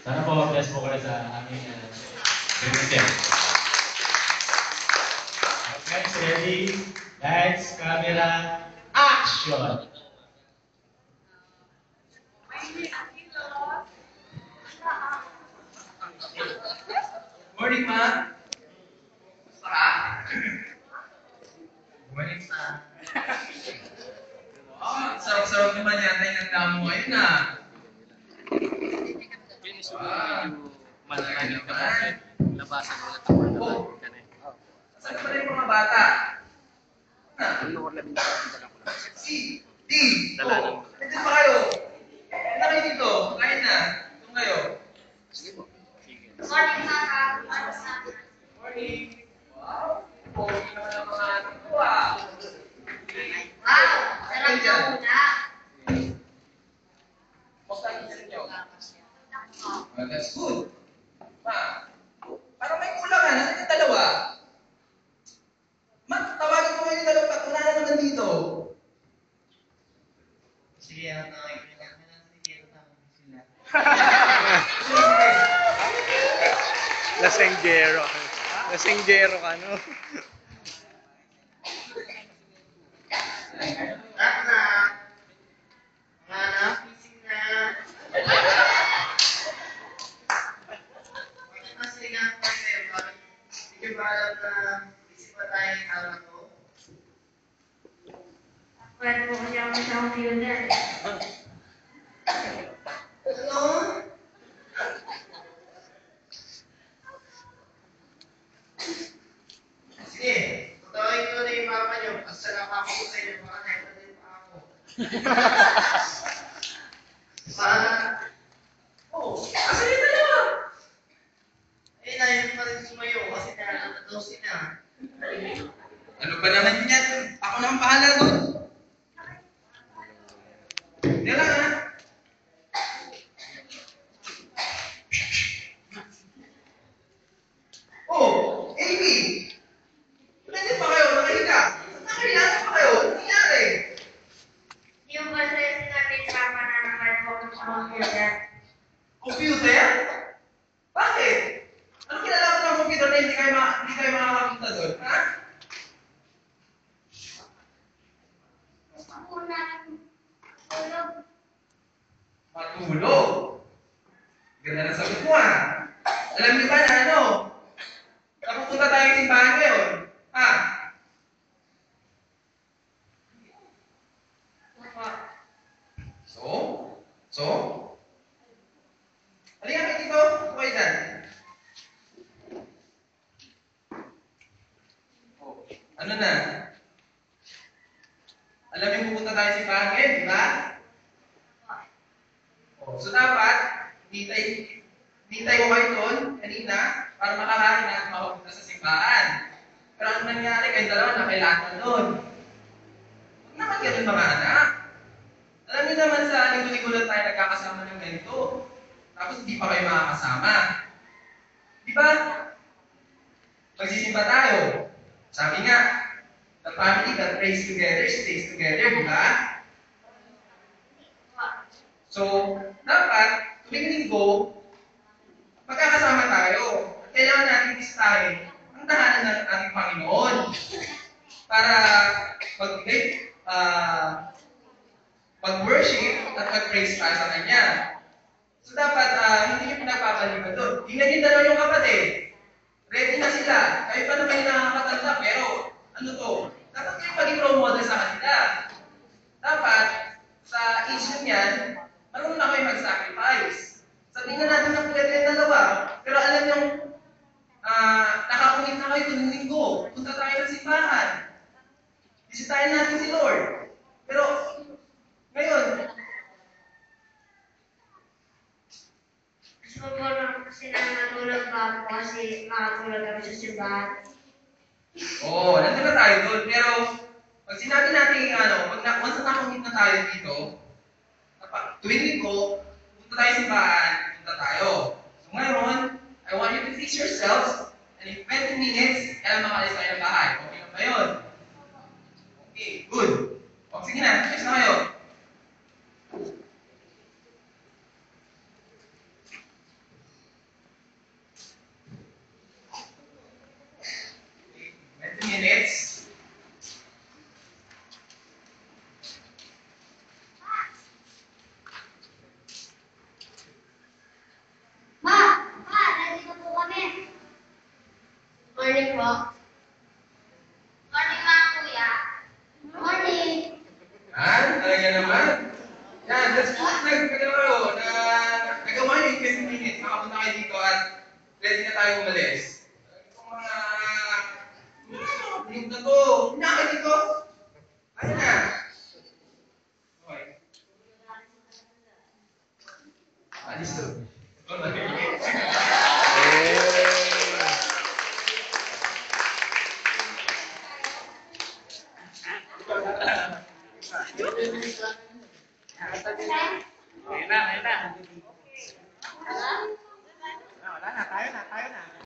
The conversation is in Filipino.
Sana po bless po kayo sa aming business. Guys, ready? Lights, camera, action! Morning, ma. Gusto ka? Morning, ma. Oh, sarap-sarap naman yata yung nagdamo ngayon, ah. Malaking naman. Labasan mo na tapos na Oh, ka na eh. saan pa rin yung mga bata? Na, si, D, oh, nandun ba kayo? Ano kayo dito? Kain na. Doon kayo. Sige po. Sige. Morning, mga Morning. Wow. Pogi naman ang mga anak ko, ah. Wow, sarap na muna. Basta yung sa inyo. That's good. Ma, parang may kulang, ah. Nasaan yung dalawa? Ma, tawagin mo yung dalawa. Wala na naman dito. Sige, ang tawagin ko na. Sige, tawagin sila. Lasenggero. Lasenggero ka, no? Pwede mo kasi ako sa computer. Sige, tawagin ko na yung mama niyo. Basta nakako ko sa inyo, baka naipatay pa ako. Asan yung dalawa? Eh, nahin pa rin sumayo kasi nakakataw sila. Ano ba naman yan? Ako na ang bahala doon. Hindi lang, ha? Oh, AB! Nandiyan pa kayo? Nakahiga? Nakahiga pa kayo? Ano nangyari? Yung ba sa'yo sinabi ni Papa na nakalimutan sa computer? Computer? Bakit? Ano kinalaman ng computer na hindi kayo makakapunta doon? Ha? Muna, tulog. Matulog. Ganda na sagot mo, ah. Alam niyo ba na ano? Napupunta tayong simbahan ngayon. Ha? So? So? Halika kayo dito. Ako kayo dyan. Oh, ano na? Alam niyo pupunta tayo sa simbahan ngayon, di ba? Oh, so dapat, hintay ko kayo doon kanina para makakain na at makapunta sa simbahan. Pero ang nangyari, kayo dalawa nakailangan doon. Huwag naman ganun mga anak. Alam niyo naman sa linggo-linggo lang tayo nagkakasama ng ganito. Tapos hindi pa kayo makakasama. Di ba? Magsisimba tayo. Sabi nga, the family that prays together stays together, di ba? So, dapat, tuwing linggo, magkakasama tayo. At kailangan natin listahin ang tahanan ng ating Panginoon para mag-worship at mag-praise tayo sa Kanya. So, dapat hindi nyo pinagpapaliban doon. Tingnan nyo dalawa yung kapatid. Ready na sila. Kayo pa naman yung nakakatanda, pero ano to? Dapat kayo maging role model sa kanila. Dapat, sa age nyo yan, marunong na kayo mag-sacrifice. Sabihin na natin na pwede yung dalawa. Pero alam nyo, nakakunik na kayo tuwing linggo. Punta tayo ng simbahan. Bisitahin natin si Lord. Pero, ngayon, Gusto ko lang kasi na matulog pa ako kasi makatulog kami sa simbahan. oo, nandun na tayo doon. Pero, pag sinabi natin, once na nakumit na tayo dito, tuwing linggo, punta tayo sa simbahan, punta tayo. So ngayon, I want you to fix yourselves, and in 20 minutes, kailan makalis kayo ng bahay. Okay na ba yun? Okay, good. O, sige na, ayos na kayo. Morning po. Morning mga kuya. Morning. Talaga naman. Yan, that's good. Nagawa niyo yung 15 minutes. Nakapunta kayo dito at ready na tayo umalis. Itong mga... Yung na to. Hindi na kayo dito. Ano na? Okay. Alis to. Ayun na, ayun na. Hello? Wala na, tayo na, tayo na.